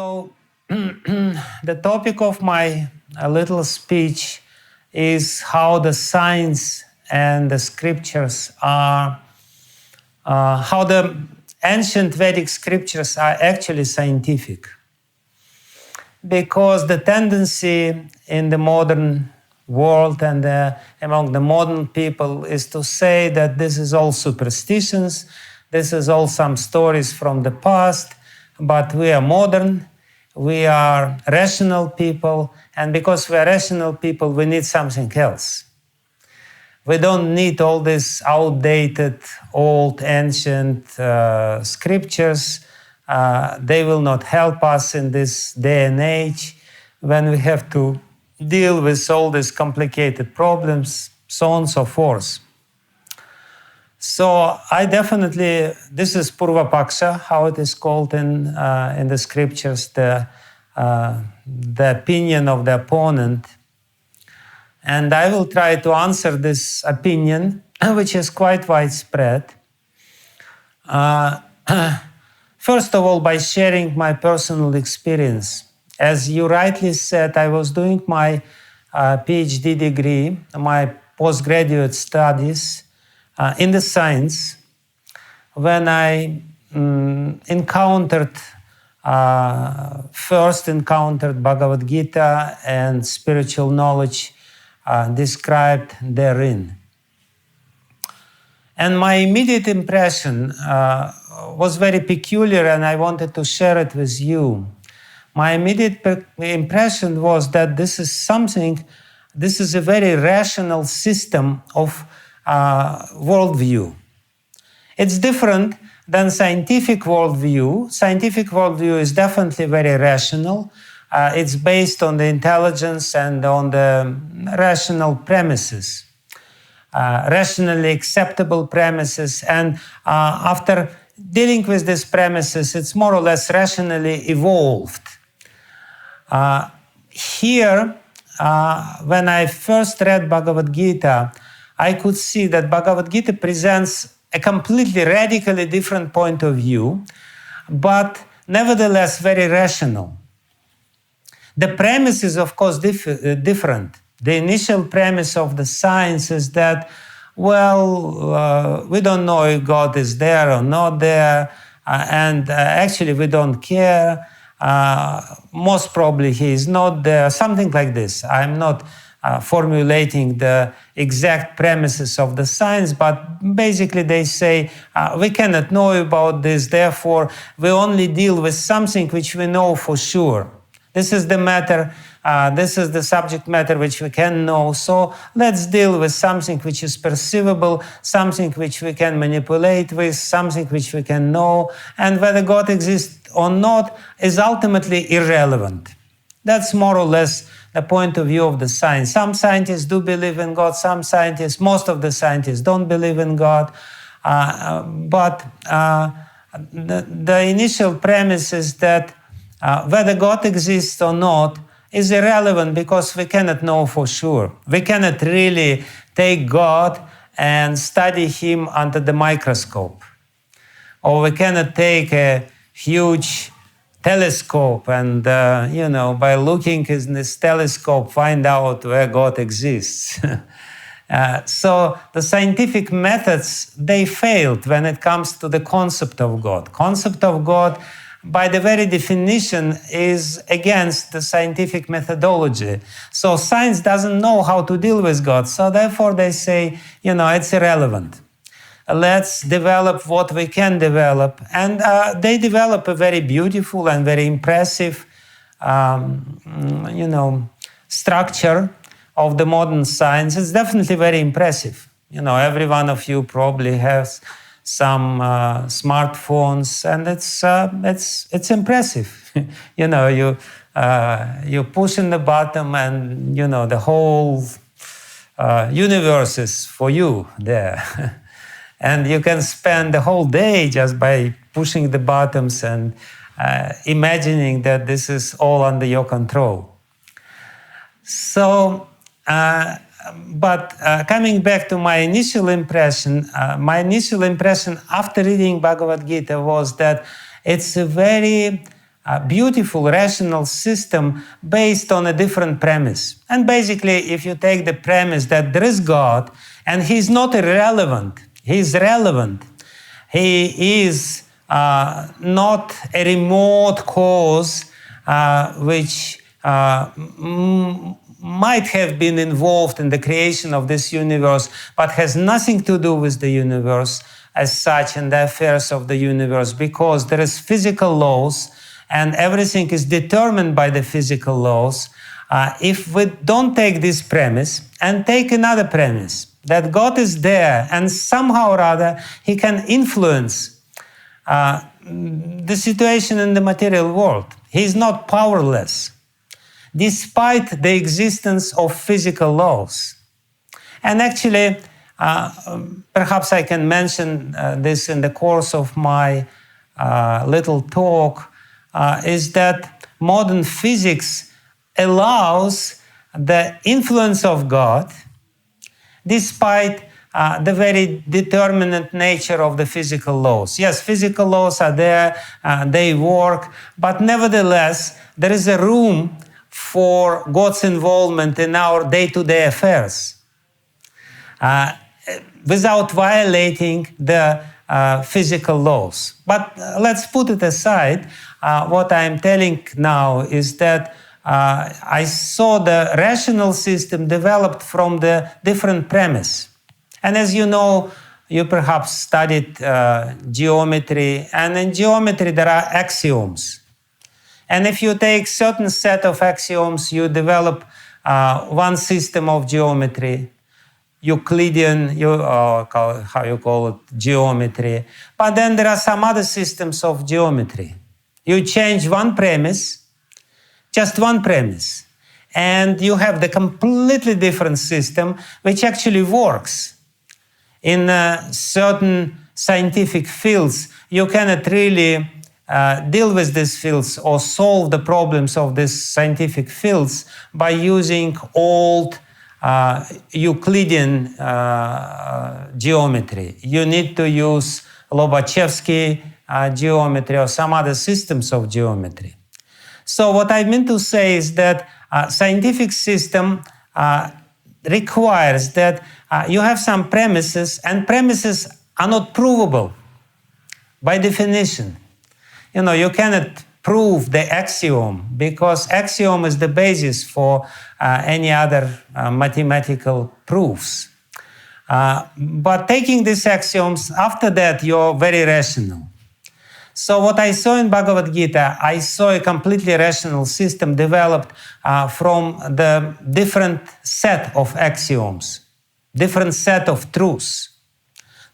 So, the topic of my little speech is how the science and the scriptures are, how the ancient Vedic scriptures are actually scientific. Because the tendency in the modern world and among the modern people is to say that this is all superstitions, this is all some stories from the past, but we are modern, we are rational people, and because we are rational people, we need something else. We don't need all these outdated, old, ancient scriptures. They will not help us in this day and age when we have to deal with all these complicated problems, so on and so forth. So I definitely, this is Purva Paksha, how it is called in the scriptures, the opinion of the opponent. And I will try to answer this opinion, which is quite widespread. First of all, by sharing my personal experience. As you rightly said, I was doing my PhD degree, my postgraduate studies in the science when I first encountered Bhagavad-gita and spiritual knowledge described therein. And my immediate impression was very peculiar, and I wanted to share it with you. My immediate impression was that this is a very rational system of worldview. It's different than scientific worldview. Scientific worldview is definitely very rational. It's based on the intelligence and on the rational premises, rationally acceptable premises. And after dealing with these premises, it's more or less rationally evolved. Here, when I first read Bhagavad-gita, I could see that Bhagavad-gita presents a completely radically different point of view, but nevertheless very rational. The premise is, of course, different. The initial premise of the science is that, we don't know if God is there or not there, and actually we don't care. Most probably he is not there, something like this. I'm not formulating the exact premises of the science, but basically they say we cannot know about this, therefore we only deal with something which we know for sure. This is the matter, this is the subject matter which we can know, so let's deal with something which is perceivable, something which we can manipulate with, something which we can know, and whether God exists or not is ultimately irrelevant. That's more or less the point of view of the science. Some scientists do believe in God, most of the scientists don't believe in God, but the initial premise is that whether God exists or not is irrelevant because we cannot know for sure. We cannot really take God and study him under the microscope. Or we cannot take a huge telescope and, by looking in this telescope, find out where God exists. So the scientific methods, they failed when it comes to the concept of God. Concept of God, by the very definition, is against the scientific methodology. So science doesn't know how to deal with God. So therefore they say, it's irrelevant. Let's develop what we can develop. And they develop a very beautiful and very impressive, structure of the modern science. It's definitely very impressive. Every one of you probably has some smartphones, and it's impressive. You push in the button, and the whole universe is for you there. And you can spend the whole day just by pushing the buttons and imagining that this is all under your control. So, but coming back to my initial impression after reading Bhagavad-gita was that it's a very beautiful rational system based on a different premise. And basically, if you take the premise that there is God and He's not irrelevant, He's relevant, He is not a remote cause which might have been involved in the creation of this universe, but has nothing to do with the universe as such and the affairs of the universe, because there is physical laws and everything is determined by the physical laws. If we don't take this premise and take another premise, that God is there and somehow or other He can influence the situation in the material world. He is not powerless, despite the existence of physical laws. And actually, perhaps I can mention this in the course of my little talk, is that modern physics allows the influence of God despite the very determinate nature of the physical laws. Yes, physical laws are there, they work, but nevertheless, there is a room for God's involvement in our day-to-day affairs without violating the physical laws. But let's put it aside. What I'm telling now is that I saw the rational system developed from the different premise. And as you know, you perhaps studied geometry, and in geometry there are axioms. And if you take certain set of axioms, you develop one system of geometry, Euclidean, how you call it, geometry. But then there are some other systems of geometry. You change one premise, just one premise, and you have the completely different system which actually works. In certain scientific fields, you cannot really deal with these fields or solve the problems of these scientific fields by using old Euclidean geometry. You need to use Lobachevsky geometry or some other systems of geometry. So what I mean to say is that scientific system requires that you have some premises, and premises are not provable by definition. You know, you cannot prove the axiom because axiom is the basis for any other mathematical proofs. But taking these axioms, after that, you're very rational. So what I saw in Bhagavad-gita, I saw a completely rational system developed from the different set of axioms, different set of truths.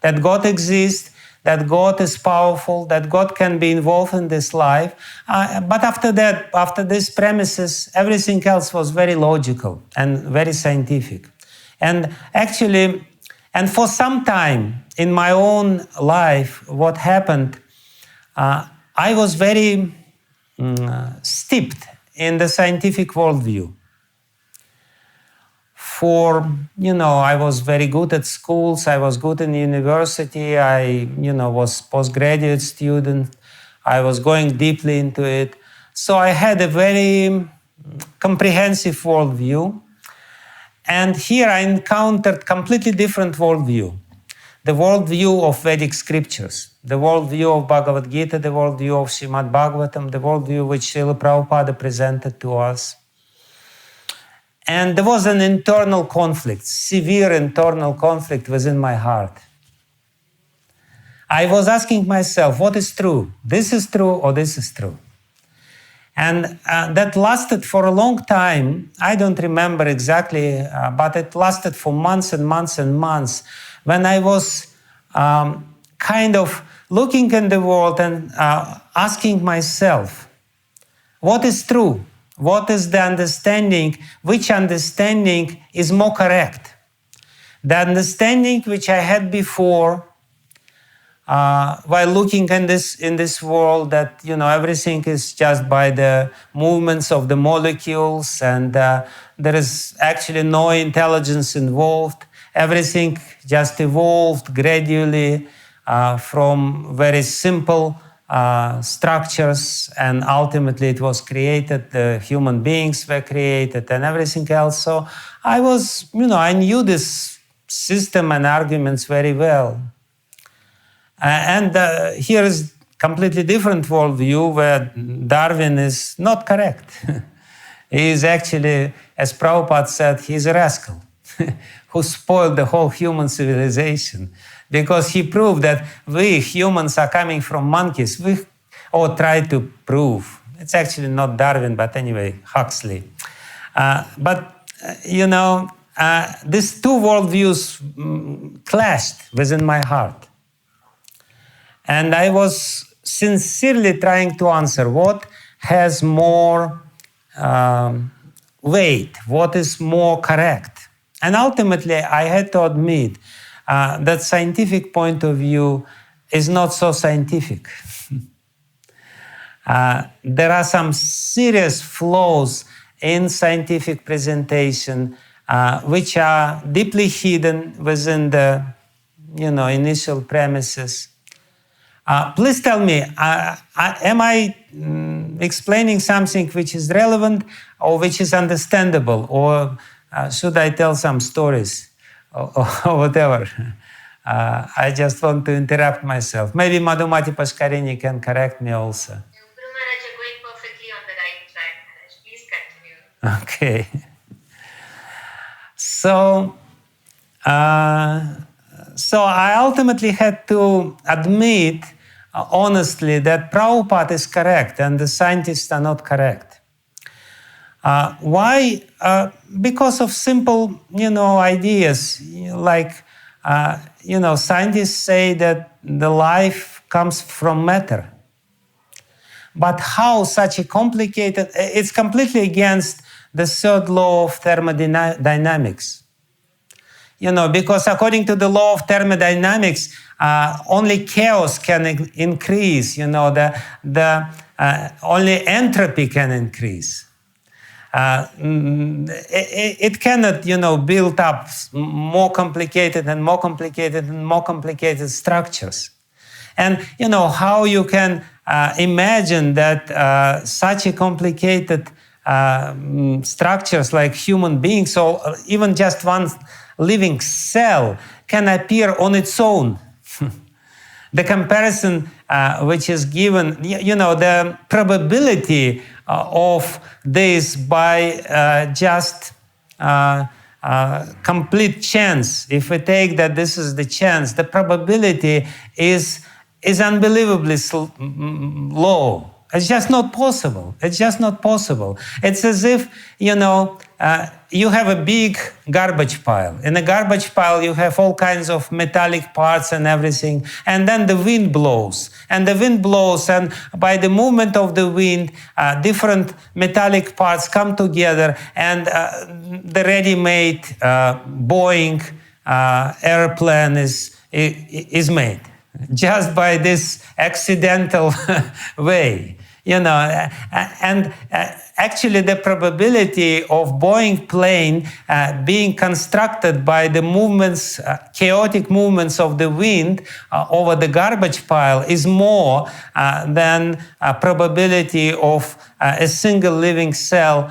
That God exists, that God is powerful, that God can be involved in this life. But after that, after these premises, everything else was very logical and very scientific. And actually, and for some time in my own life, what happened, I was very steeped in the scientific worldview. I was very good at schools, I was good in university, I, was postgraduate student, I was going deeply into it. So I had a very comprehensive worldview. And here I encountered completely different worldview. The worldview of Vedic scriptures, the worldview of Bhagavad-gita, the worldview of Srimad Bhagavatam, the worldview which Srila Prabhupada presented to us. And there was an internal conflict, severe internal conflict within my heart. I was asking myself, what is true? This is true or this is true? And that lasted for a long time. I don't remember exactly, but it lasted for months and months and months, when I was kind of looking in the world and asking myself, what is true? What is the understanding? Which understanding is more correct? The understanding which I had before, while looking in this world, that everything is just by the movements of the molecules, and there is actually no intelligence involved. Everything just evolved gradually from very simple structures, and ultimately it was created, the human beings were created and everything else. So I was, I knew this system and arguments very well. And here is completely different worldview where Darwin is not correct. He is actually, as Prabhupada said, he's a rascal who spoiled the whole human civilization, because he proved that we humans are coming from monkeys. Or tried to prove. It's actually not Darwin, but anyway, Huxley. These two worldviews clashed within my heart. And I was sincerely trying to answer what has more weight, what is more correct. And ultimately, I had to admit that scientific point of view is not so scientific. There are some serious flaws in scientific presentation which are deeply hidden within the initial premises. Please tell me, am I explaining something which is relevant or which is understandable, or should I tell some stories or whatever? I just want to interrupt myself. Maybe Madhumati Pashkarini can correct me also. Guru Maharaj, you're going perfectly on the right track, Maharaj. Please continue. Okay. So I ultimately had to admit honestly that Prabhupada is correct and the scientists are not correct. Why? Because of simple, ideas like, scientists say that the life comes from matter. But how such a complicated, it's completely against the third law of thermodynamics. Because according to the law of thermodynamics, only chaos can increase, only entropy can increase. It cannot, build up more complicated and more complicated and more complicated structures. And, how you can imagine that such a complicated structures like human beings, or even just one living cell, can appear on its own. The comparison which is given, the probability of this by just complete chance. If we take that this is the chance, the probability is unbelievably low. It's just not possible. It's just not possible. It's as if, you have a big garbage pile. In a garbage pile, you have all kinds of metallic parts and everything. And then the wind blows. And the wind blows, and by the movement of the wind, different metallic parts come together, and the ready-made Boeing airplane is made. Just by this accidental way. And actually the probability of Boeing plane being constructed by the movements, chaotic movements of the wind over the garbage pile is more than probability of a single living cell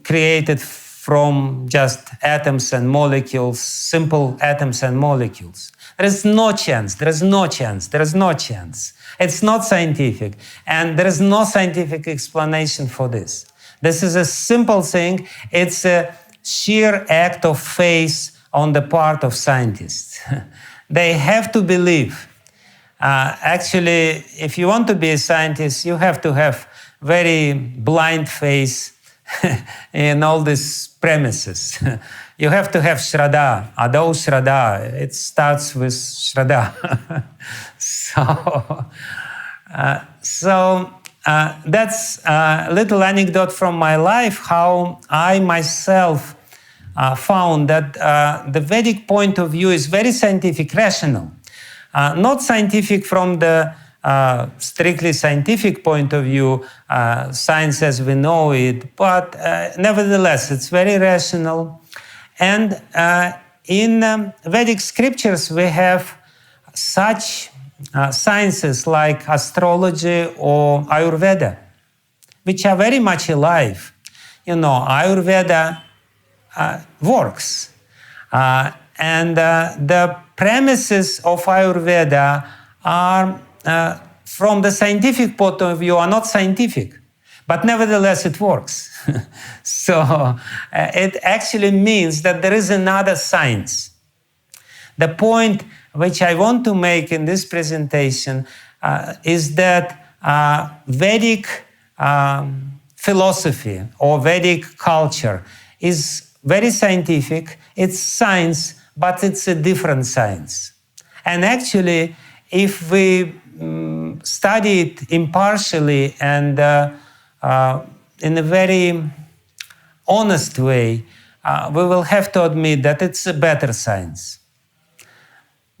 created from just atoms and molecules, simple atoms and molecules. There is no chance, there is no chance, there is no chance. It's not scientific, and there is no scientific explanation for this. This is a simple thing. It's a sheer act of faith on the part of scientists. They have to believe. Actually, if you want to be a scientist, you have to have very blind faith in all these premises. You have to have Shraddha, Adau Shraddha. It starts with Shraddha. So that's a little anecdote from my life, how I myself found that the Vedic point of view is very scientific, rational. Not scientific from the strictly scientific point of view, science as we know it, but nevertheless, it's very rational. And in Vedic scriptures, we have such sciences like astrology or Ayurveda, which are very much alive. Ayurveda works. And the premises of Ayurveda are, from the scientific point of view, are not scientific. But nevertheless, it works. So it actually means that there is another science. The point which I want to make in this presentation is that Vedic philosophy or Vedic culture is very scientific. It's science, but it's a different science. And actually, if we study it impartially and in a very honest way, we will have to admit that it's a better science.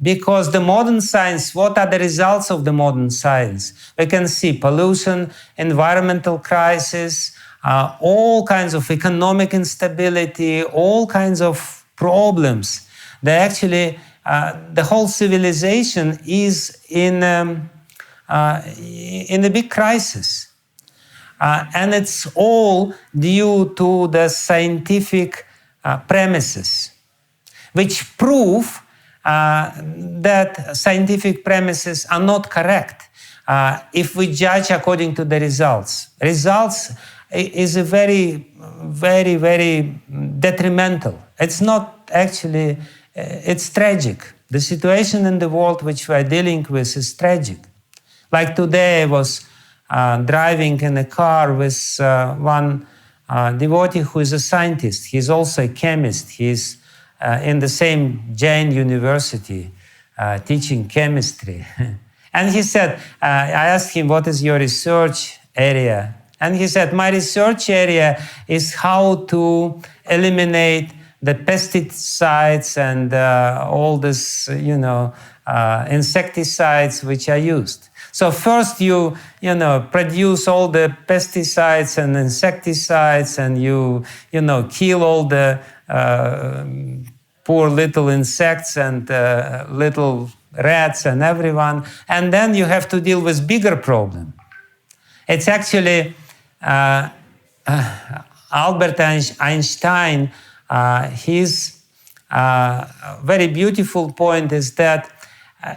Because the modern science, what are the results of the modern science? We can see pollution, environmental crisis, all kinds of economic instability, all kinds of problems. They actually, the whole civilization is in a big crisis. And it's all due to the scientific premises, which prove that scientific premises are not correct if we judge according to the results. Results is a very, very, very detrimental. It's not actually, it's tragic. The situation in the world which we are dealing with is tragic. Like today I was driving in a car with one devotee who is a scientist. He's also a chemist. He's in the same Jain university teaching chemistry. And he said, I asked him, what is your research area? And he said, my research area is how to eliminate the pesticides and all this, insecticides which are used. So first you produce all the pesticides and insecticides, and you kill all the poor little insects and little rats and everyone, and then you have to deal with bigger problem. It's actually Albert Einstein. His very beautiful point is that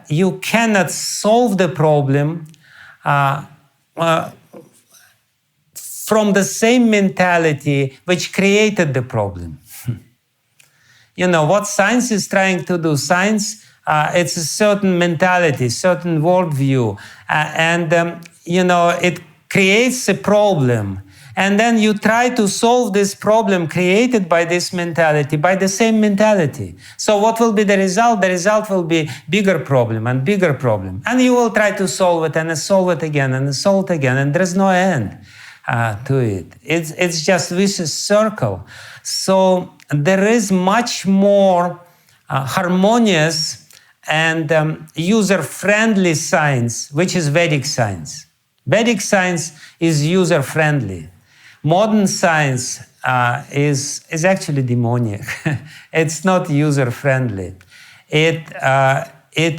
you cannot solve the problem from the same mentality which created the problem. What science is trying to do? Science, it's a certain mentality, certain worldview, and it creates a problem. And then you try to solve this problem created by this mentality, by the same mentality. So what will be the result? The result will be bigger problem and bigger problem. And you will try to solve it and solve it again and solve it again. And there's no end to it. It's just vicious circle. So there is much more harmonious and user-friendly science, which is Vedic science. Vedic science is user-friendly. Modern science is actually demoniac. It's not user-friendly. It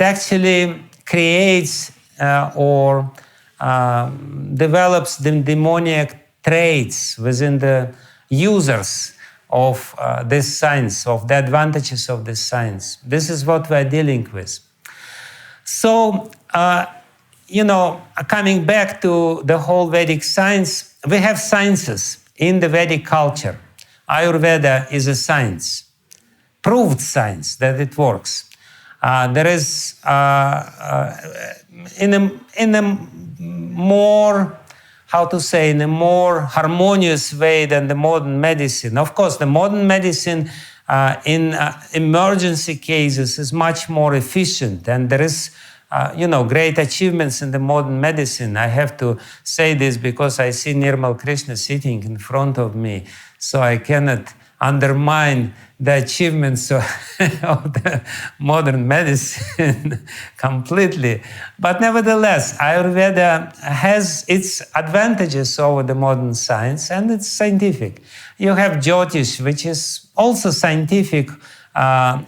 actually creates or develops the demoniac traits within the users of this science, of the advantages of this science. This is what we're dealing with. So, coming back to the whole Vedic science, we have sciences in the Vedic culture. Ayurveda is a science, proved science that it works. There is in a more, in a more harmonious way than the modern medicine. Of course, the modern medicine in emergency cases is much more efficient, and there is great achievements in the modern medicine. I have to say this because I see Nirmal Krishna sitting in front of me, so I cannot undermine the achievements of the modern medicine completely. But nevertheless, Ayurveda has its advantages over the modern science, and it's scientific. You have Jyotish, which is also scientific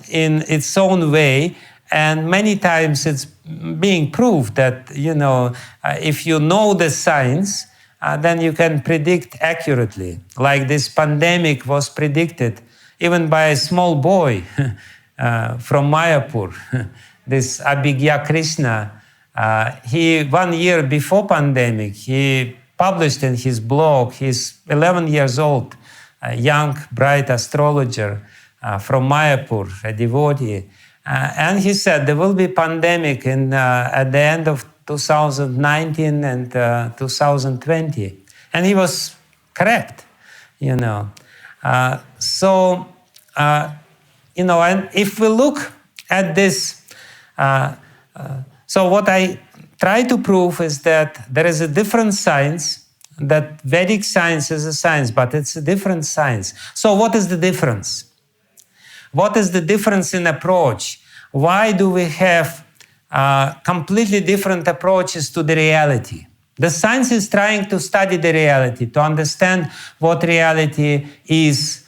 in its own way, And many times it's being proved that, if you know the science, then you can predict accurately. Like this pandemic was predicted even by a small boy from Mayapur, this Abhigya Krishna. He 1 year before pandemic, he published in his blog, he's 11 years old, a young, bright astrologer from Mayapur, a devotee. And he said there will be pandemic at the end of 2019 and 2020. And he was correct, and if we look at this, so what I try to prove is that there is a different science, that Vedic science is a science, but it's a different science. So what is the difference? What is the difference in approach? Why do we have completely different approaches to the reality? The science is trying to study the reality, to understand what reality is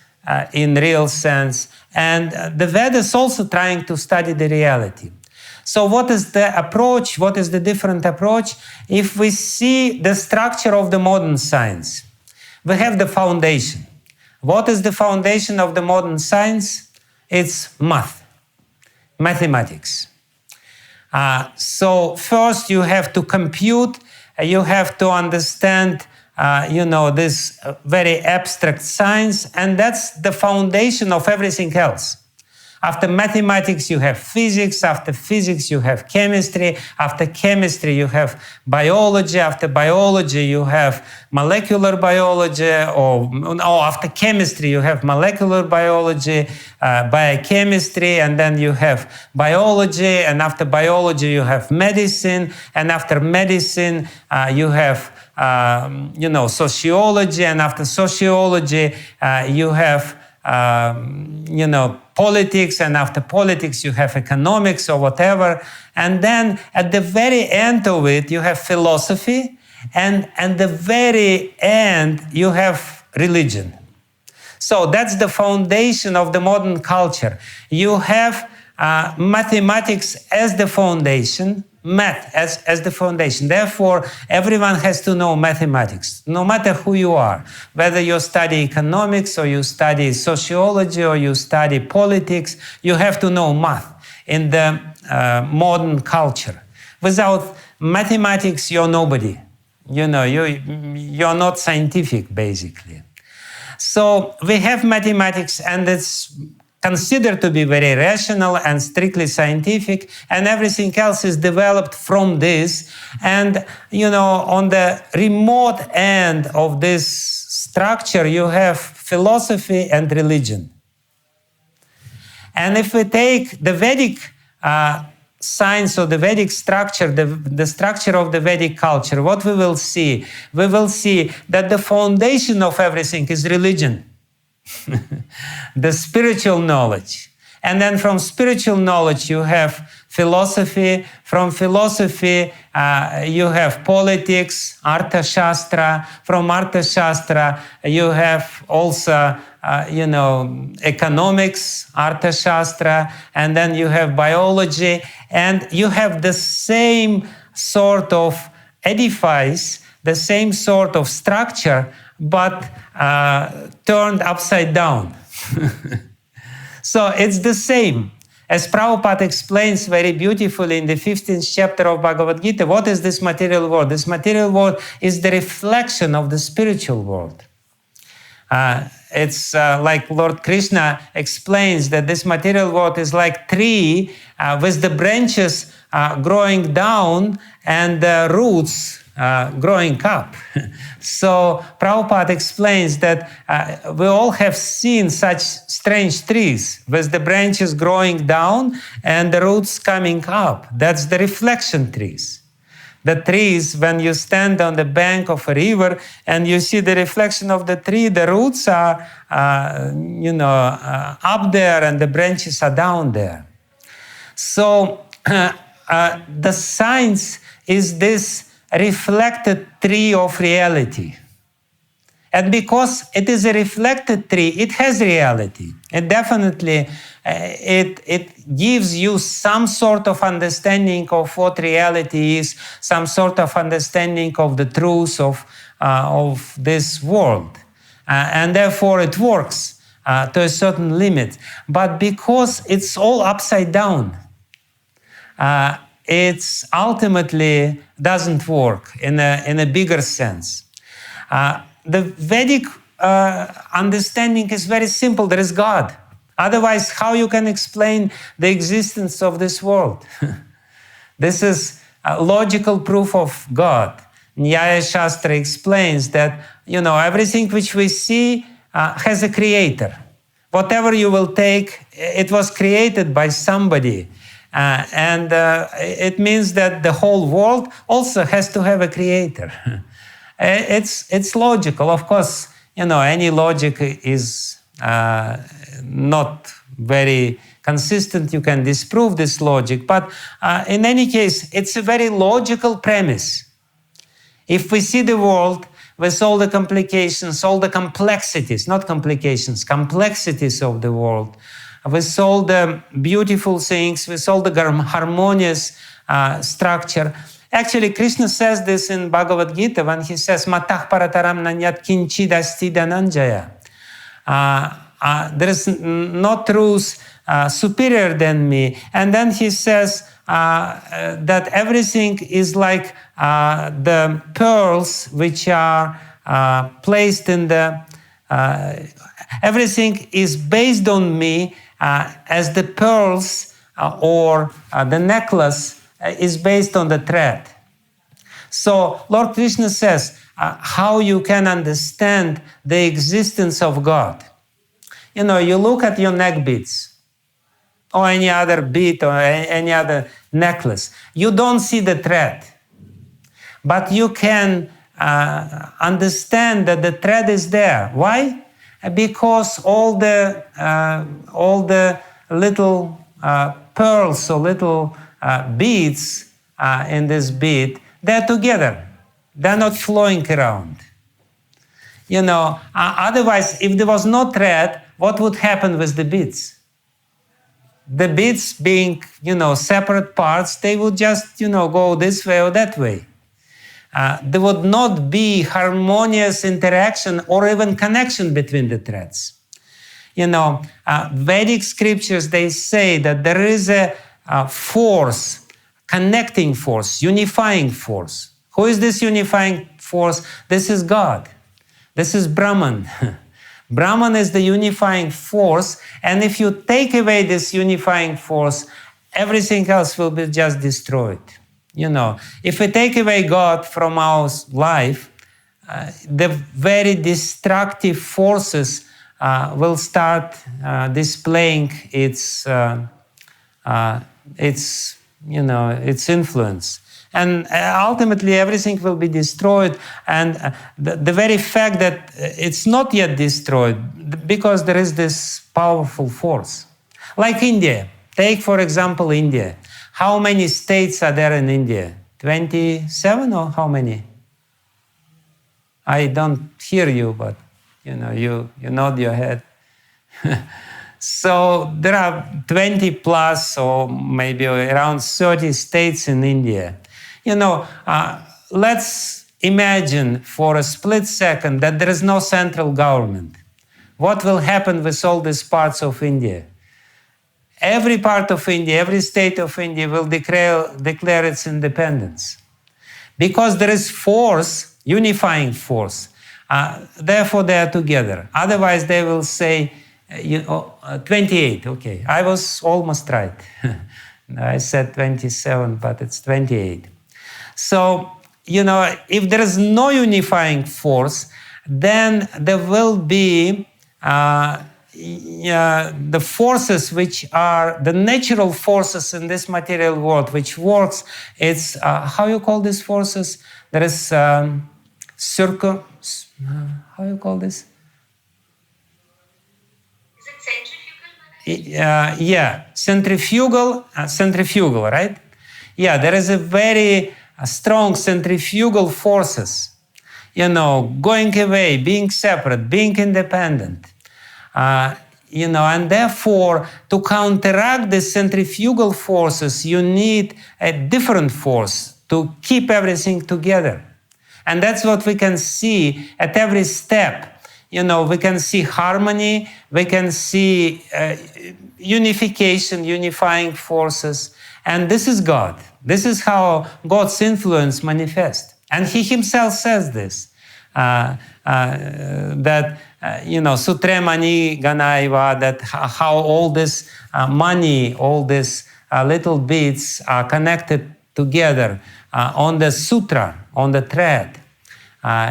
in real sense. And the Vedas is also trying to study the reality. So what is the approach? What is the different approach? If we see the structure of the modern science, we have the foundation. What is the foundation of the modern science? It's mathematics. So first you have to compute, you have to understand, this very abstract science, and that's the foundation of everything else. After mathematics, you have physics. After physics, you have chemistry. After chemistry, you have biology. After biology, you have molecular biology. Or after chemistry, you have molecular biology, biochemistry, and then you have biology. And after biology, you have medicine. And after medicine, you have sociology. And after sociology, you have politics, and after politics you have economics or whatever, and then at the very end of it you have philosophy, and at the very end you have religion. So that's the foundation of the modern culture. You have mathematics as the foundation, math as the foundation. Therefore, everyone has to know mathematics, no matter who you are. Whether you study economics, or you study sociology, or you study politics, you have to know math in the modern culture. Without mathematics, you're nobody. You're not scientific, basically. So we have mathematics, and it's considered to be very rational and strictly scientific, and everything else is developed from this. And, on the remote end of this structure, you have philosophy and religion. And if we take the Vedic science or the Vedic structure, the structure of the Vedic culture, what we will see? We will see that the foundation of everything is religion. The spiritual knowledge. And then from spiritual knowledge you have philosophy. From philosophy you have politics, Artha Shastra. From Artha Shastra you have also economics, Artha Shastra. And then you have biology. And you have the same sort of edifice, the same sort of structure, but turned upside down. So it's the same. As Prabhupada explains very beautifully in the 15th chapter of Bhagavad-gita, what is this material world? This material world is the reflection of the spiritual world. It's like Lord Krishna explains that this material world is like tree with the branches growing down and the roots growing up. So Prabhupada explains that we all have seen such strange trees with the branches growing down and the roots coming up. That's the reflection trees. The trees, when you stand on the bank of a river and you see the reflection of the tree, the roots are, up there and the branches are down there. So the science is this reflected tree of reality. And because it is a reflected tree, it has reality. It definitely, it gives you some sort of understanding of what reality is, some sort of understanding of the truth of this world. And therefore it works to a certain limit. But because it's all upside down, it ultimately doesn't work in a bigger sense. The Vedic understanding is very simple. There is God. Otherwise, how you can explain the existence of this world? This is a logical proof of God. Nyaya Shastra explains that, everything which we see has a creator. Whatever you will take, it was created by somebody. And it means that the whole world also has to have a creator. It's logical. Of course, any logic is not very consistent. You can disprove this logic. But in any case, it's a very logical premise. If we see the world with all the complications, all the complexities, not complications, complexities of the world, with all the beautiful things, with all the harmonious structure. Actually, Krishna says this in Bhagavad-gita when he says, Matah parataram nanyat kinchid asti dhananjaya. There is no truth superior than me. And then he says that everything is like the pearls which are placed in the... everything is based on me as the pearls or the necklace is based on the thread. So Lord Krishna says how you can understand the existence of God. You look at your neck beads or any other bead or any other necklace. You don't see the thread, but you can understand that the thread is there. Why? Because all the little pearls or little beads in this bead, they're together. They're not flowing around. Otherwise, if there was no thread, what would happen with the beads? The beads being, separate parts, they would just, go this way or that way. There would not be harmonious interaction or even connection between the threads. Vedic scriptures, they say that there is a force, connecting force, unifying force. Who is this unifying force? This is God. This is Brahman. Brahman is the unifying force, and if you take away this unifying force, everything else will be just destroyed. If we take away God from our life, the very destructive forces will start displaying its influence. And ultimately everything will be destroyed. And the very fact that it's not yet destroyed, because there is this powerful force. Like India. Take, for example, India. How many states are there in India? 27 or how many? I don't hear you, but you nod your head. So there are 20 plus or maybe around 30 states in India. Let's imagine for a split second that there is no central government. What will happen with all these parts of India? Every part of India, every state of India will declare its independence. Because there is force, unifying force. Therefore, they are together. Otherwise, they will say, 28, okay. I was almost right. I said 27, but it's 28. So, if there is no unifying force, then there will be the forces which are the natural forces in this material world, which works. It's, how you call these forces? There is how you call this? Is it centrifugal? Yeah, centrifugal, right? Yeah, there is a very strong centrifugal forces. going away, being separate, being independent. And therefore, to counteract the centrifugal forces, you need a different force to keep everything together. And that's what we can see at every step. We can see harmony, we can see unification, unifying forces. And this is God. This is how God's influence manifests. And He Himself says this, that, Sutre Mani Ganaiva, that how all this money, all these little bits are connected together on the sutra, on the thread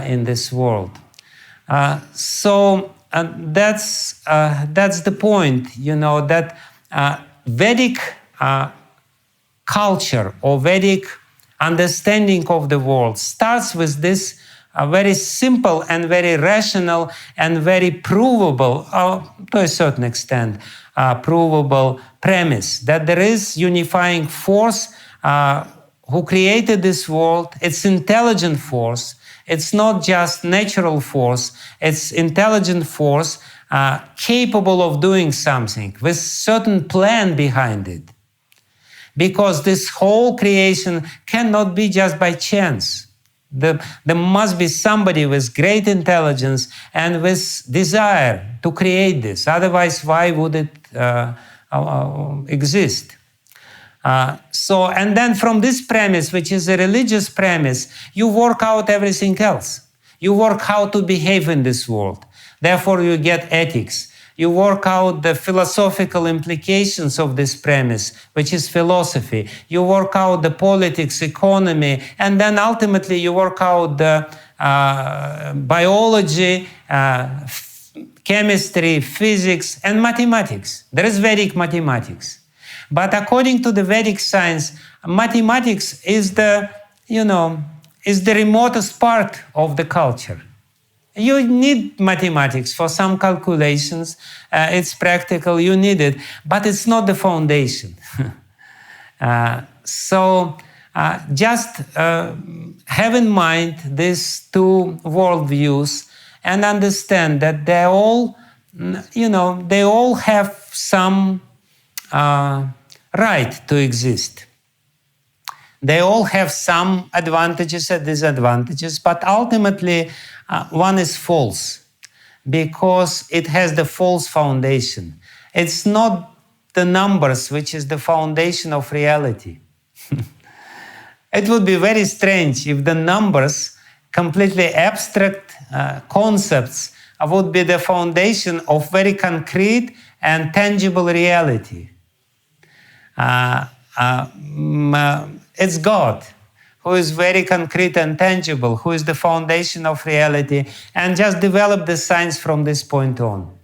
in this world. So that's the point, that Vedic culture or Vedic understanding of the world starts with this very simple and very rational and very provable, to a certain extent, provable premise that there is unifying force who created this world. It's intelligent force. It's not just natural force. It's intelligent force capable of doing something with certain plan behind it. Because this whole creation cannot be just by chance. There must be somebody with great intelligence and with desire to create this. Otherwise, why would it exist? And then from this premise, which is a religious premise, you work out everything else. You work how to behave in this world. Therefore, you get ethics. You work out the philosophical implications of this premise, which is philosophy. You work out the politics, economy, and then ultimately you work out the biology, chemistry, physics, and mathematics. There is Vedic mathematics. But according to the Vedic science, mathematics is the remotest part of the culture. You need mathematics for some calculations. It's practical, you need it, but it's not the foundation. Just have in mind these two worldviews and understand that they all have some right to exist. They all have some advantages and disadvantages, but ultimately one is false because it has the false foundation. It's not the numbers which is the foundation of reality. It would be very strange if the numbers, completely abstract concepts, would be the foundation of very concrete and tangible reality. It's God who is very concrete and tangible, who is the foundation of reality, and just develop the science from this point on.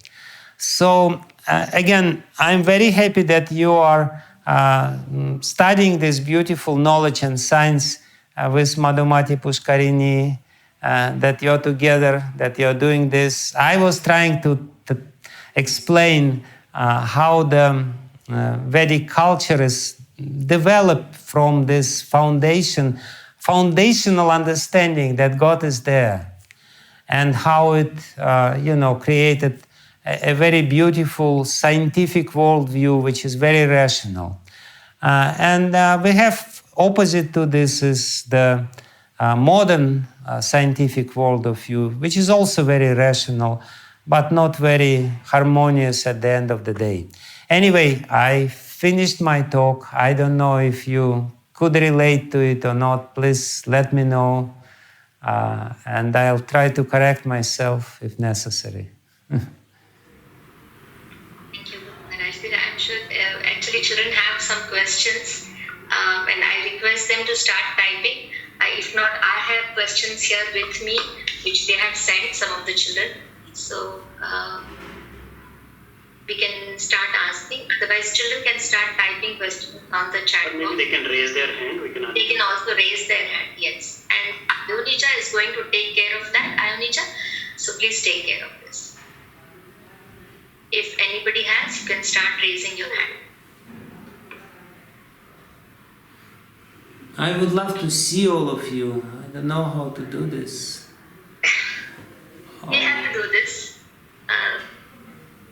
So again, I'm very happy that you are studying this beautiful knowledge and science with Madhumati Pushkarini, that you're together, that you're doing this. I was trying to explain how the Vedic culture is developed from this foundational understanding that God is there, and how it, created a very beautiful scientific worldview, which is very rational. And we have opposite to this is the modern scientific worldview, which is also very rational, but not very harmonious at the end of the day. Anyway, I finished my talk. I don't know if you could relate to it or not. Please let me know, and I'll try to correct myself if necessary. Thank you, Maharaj. I'm sure actually children have some questions, and I request them to start typing. If not, I have questions here with me, which they have sent, some of the children. So we can start asking. Otherwise, children can start typing questions on the chat box. Maybe they can raise their hand. They can also raise their hand, yes. And Ayunisha is going to take care of that. Ayunisha, so please take care of this. If anybody has, you can start raising your hand. I would love to see all of you. I don't know how to do this. We have to do this.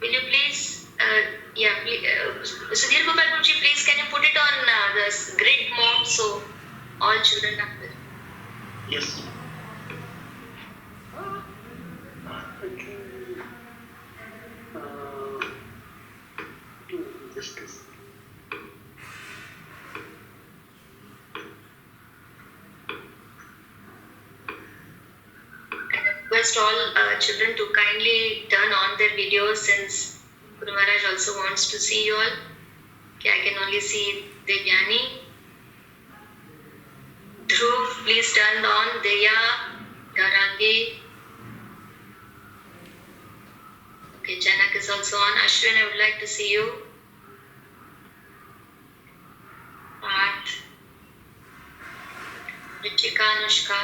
Will you please, Sudhir Gopal Guruji, please can you put it on the grid mode so all children are there? Yes. Just this. Request all children to kindly turn on their videos since Guru Maharaj also wants to see you all. Okay, I can only see Devyani. Dhruv, please turn on. Deya, Dharangi. Okay, Janak is also on. Ashwin, I would like to see you. Parth. Ritika, Anushka.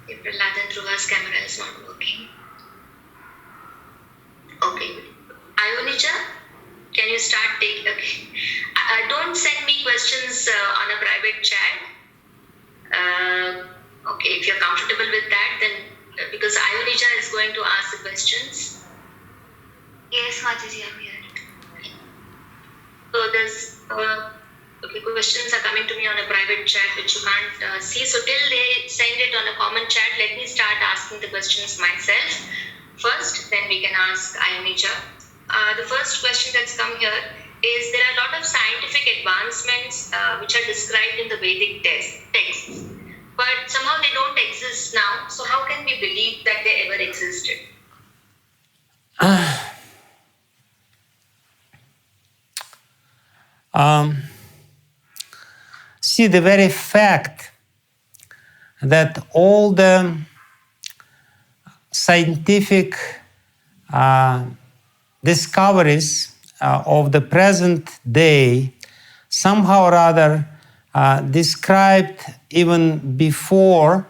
Prahlad and Dhruva's camera is not working. Okay. Ionija, can you start taking? Okay. Don't send me questions on a private chat. Okay, if you're comfortable with that, then because Ionija is going to ask the questions. Yes, Mataji, I'm here. So there's okay, questions are coming to me on a private chat which you can't see. So till they send it on a common chat, let me start asking the questions myself first, then we can ask Ionija. The first question that's come here is there are a lot of scientific advancements which are described in the Vedic texts, but somehow they don't exist now. So how can we believe that they ever existed? See, the very fact that all the scientific discoveries of the present day somehow or other described even before,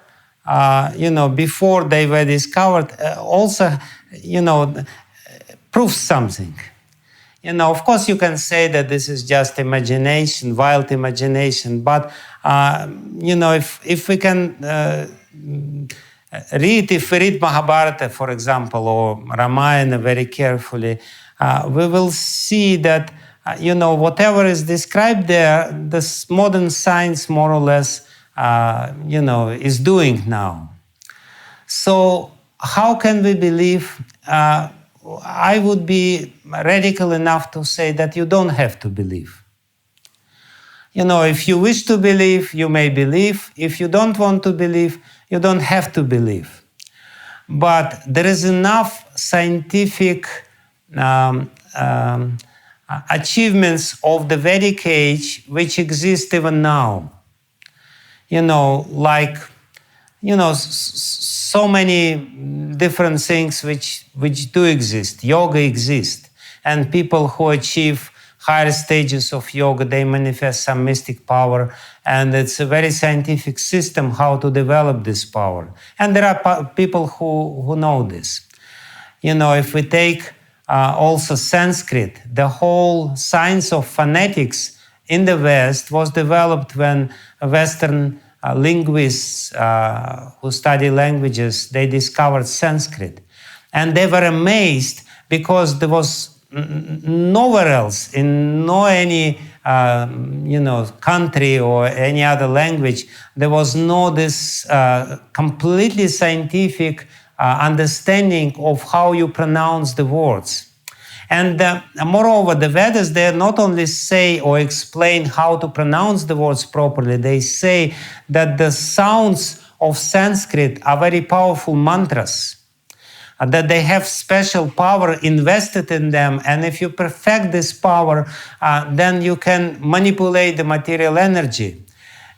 before they were discovered, also, proves something. Of course, you can say that this is just imagination, wild imagination, but, if we can if we read Mahabharata, for example, or Ramayana very carefully, we will see that, whatever is described there, this modern science more or less, is doing now. So how can we believe? I would be radical enough to say that you don't have to believe. If you wish to believe, you may believe. If you don't want to believe, you don't have to believe. But there is enough scientific achievements of the Vedic age which exist even now. So many different things which do exist. Yoga exists, and people who achieve higher stages of yoga, they manifest some mystic power, and it's a very scientific system how to develop this power. And there are people who know this. If we take also Sanskrit, the whole science of phonetics in the West was developed when Western linguists who study languages, they discovered Sanskrit. And they were amazed because there was nowhere else, in any country or any other language, there was no this completely scientific understanding of how you pronounce the words. And moreover, the Vedas, they not only say or explain how to pronounce the words properly, they say that the sounds of Sanskrit are very powerful mantras, that they have special power invested in them, and if you perfect this power, then you can manipulate the material energy.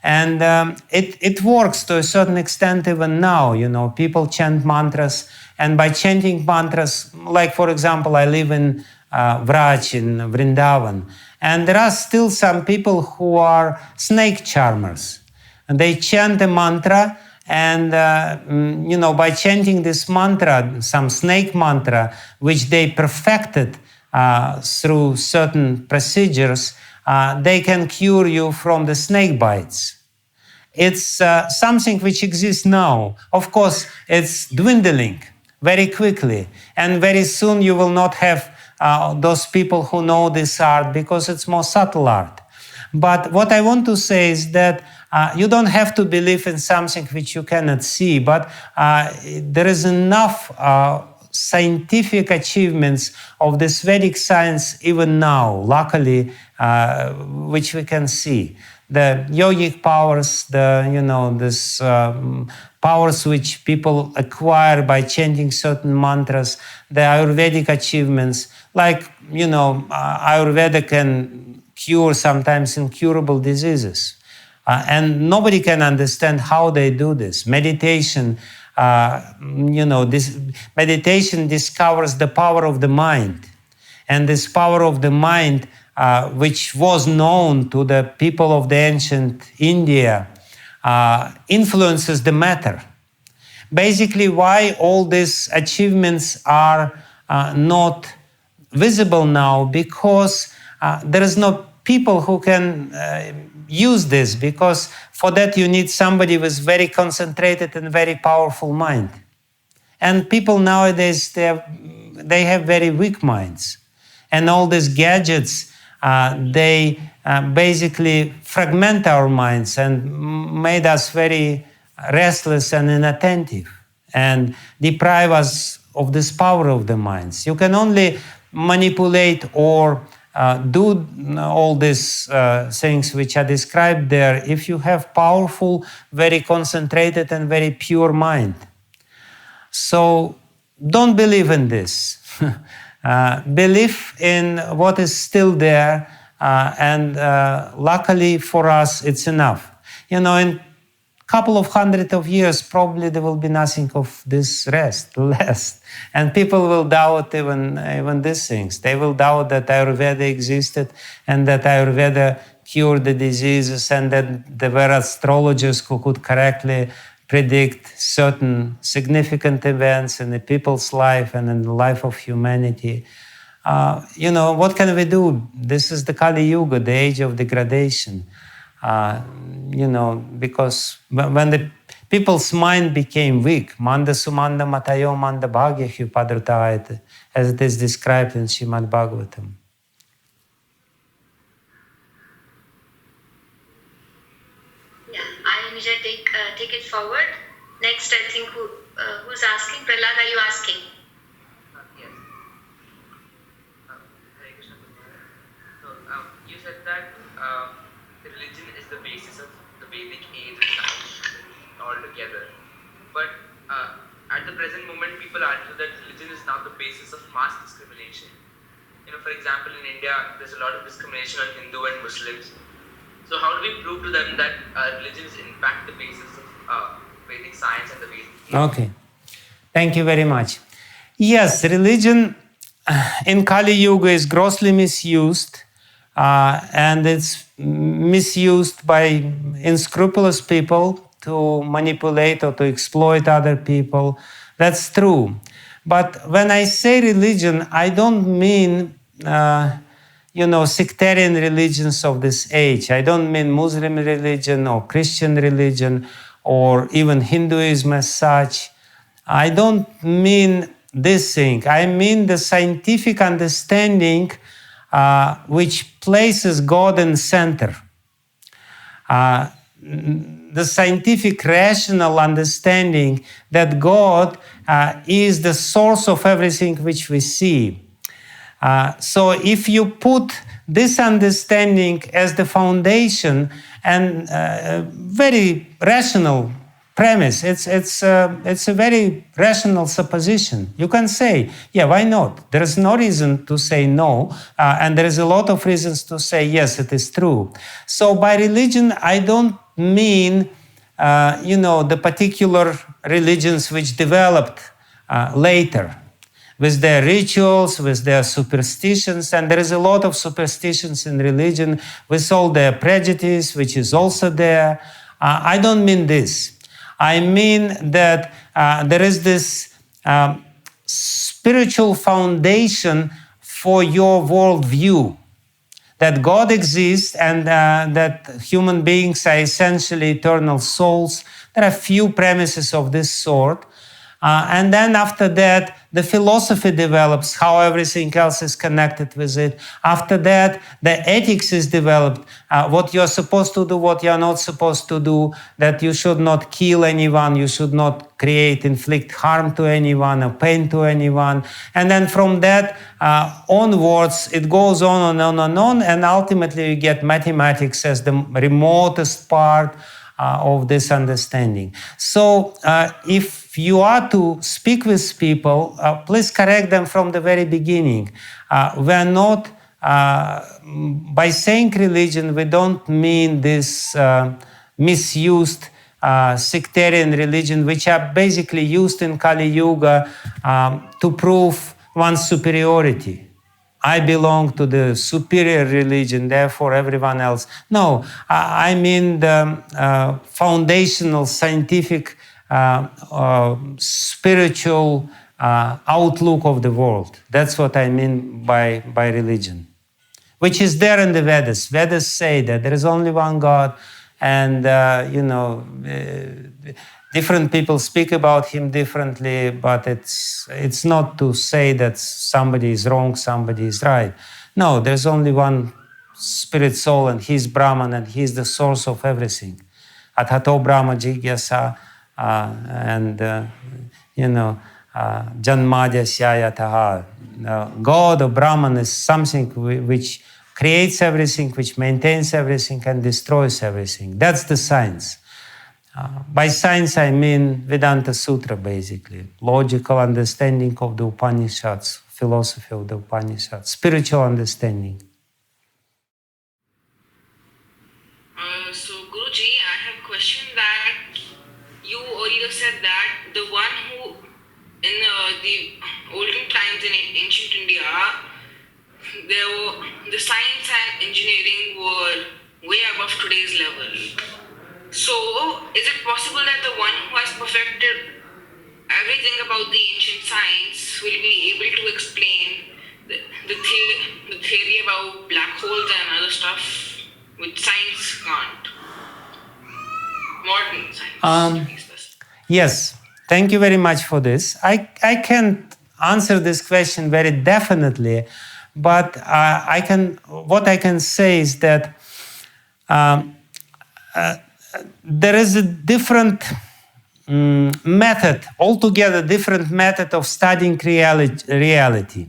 And it works to a certain extent even now. People chant mantras, and by chanting mantras, like for example, I live in Vraj in Vrindavan, and there are still some people who are snake charmers, and they chant a mantra, and by chanting this mantra, some snake mantra, which they perfected through certain procedures, they can cure you from the snake bites. It's something which exists now. Of course, it's dwindling. very quickly. And very soon you will not have those people who know this art because it's more subtle art. But what I want to say is that you don't have to believe in something which you cannot see, but there is enough scientific achievements of this Vedic science even now, luckily, which we can see. The yogic powers, this powers which people acquire by chanting certain mantras, the Ayurvedic achievements, like, Ayurveda can cure sometimes incurable diseases. And nobody can understand how they do this. Meditation, this meditation discovers the power of the mind. And this power of the mind, which was known to the people of the ancient India, influences the matter. Basically, why all these achievements are not visible now, because there is no people who can use this, because for that you need somebody with very concentrated and very powerful mind. And people nowadays, they have very weak minds. And all these gadgets, they basically fragment our minds and made us very restless and inattentive and deprive us of this power of the minds. You can only manipulate or do all these things which are described there if you have powerful, very concentrated and very pure mind. So don't believe in this. Believe in what is still there, and luckily for us, it's enough. In a couple of hundred of years, probably there will be nothing of this less. And people will doubt even these things. They will doubt that Ayurveda existed and that Ayurveda cured the diseases and that there were astrologers who could correctly predict certain significant events in the people's life and in the life of humanity. What can we do? This is the Kali Yuga, the age of degradation. Because when the people's mind became weak, manda sumanda matayo manda bhagya hyupadrutayate, as it is described in Srimad Bhagavatam. Yeah, I immediately take it forward. Next, I think who's asking? Prahlad, are you asking? Yes. Hare Krishna. So you said that religion is the basis of the Vedic age and science altogether. But at the present moment, people argue that religion is now the basis of mass discrimination. For example, in India, there's a lot of discrimination on Hindu and Muslims. So how do we prove to them that religion is in fact the basis of Vedic science and the Vedic age? Okay. Thank you very much. Yes, religion in Kali Yuga is grossly misused. And it's misused by unscrupulous people to manipulate or to exploit other people. That's true. But when I say religion, I don't mean, sectarian religions of this age. I don't mean Muslim religion or Christian religion or even Hinduism as such. I don't mean this thing. I mean the scientific understanding which places God in center. The scientific rational understanding that God is the source of everything which we see. So if you put this understanding as the foundation and very rational premise, it's a very rational supposition. You can say, yeah, why not? There is no reason to say no, and there is a lot of reasons to say yes, it is true. So by religion, I don't mean, the particular religions which developed later, with their rituals, with their superstitions, and there is a lot of superstitions in religion, with all their prejudice, which is also there. I don't mean this. I mean that there is this spiritual foundation for your worldview, that God exists and that human beings are essentially eternal souls. There are few premises of this sort. And then after that, the philosophy develops, how everything else is connected with it. After that, the ethics is developed, what you're supposed to do, what you're not supposed to do, that you should not kill anyone, you should not inflict harm to anyone or pain to anyone. And then from that onwards, it goes on and on and on, and ultimately you get mathematics as the remotest part of this understanding. So if you are to speak with people, please correct them from the very beginning. We're not, by saying religion, we don't mean this misused sectarian religion, which are basically used in Kali Yuga to prove one's superiority. I belong to the superior religion, therefore everyone else. No, I mean the foundational, scientific, spiritual outlook of the world. That's what I mean by religion, which is there in the Vedas. Vedas say that there is only one God, and different people speak about him differently, but it's not to say that somebody is wrong, somebody is right. No, there's only one spirit soul, and he's Brahman, and he's the source of everything. Atato Brahma Jigyasa, Janmadya Syayataha. God or Brahman is something which creates everything, which maintains everything, and destroys everything. That's the science. By science, I mean Vedanta Sutra, basically. Logical understanding of the Upanishads, philosophy of the Upanishads, spiritual understanding. So, Guruji, I have a question that you earlier said that the one who, in the olden times in ancient India, the science and engineering were way above today's level. So, is it possible that the one who has perfected everything about the ancient science will be able to explain the theory about black holes and other stuff which science can't? Modern science. Yes, thank you very much for this. I can't answer this question very definitely, but what I can say is that there is a different method, altogether different method of studying reality.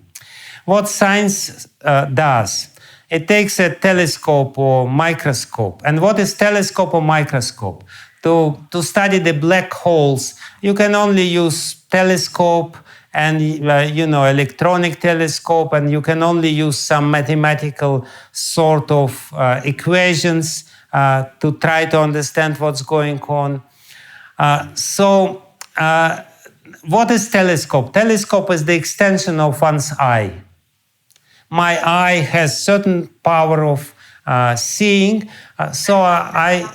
What science does, it takes a telescope or microscope. And what is telescope or microscope? To study the black holes, you can only use telescope and electronic telescope, and you can only use some mathematical sort of equations to try to understand what's going on. What is telescope? Telescope is the extension of one's eye. My eye has certain power of seeing, the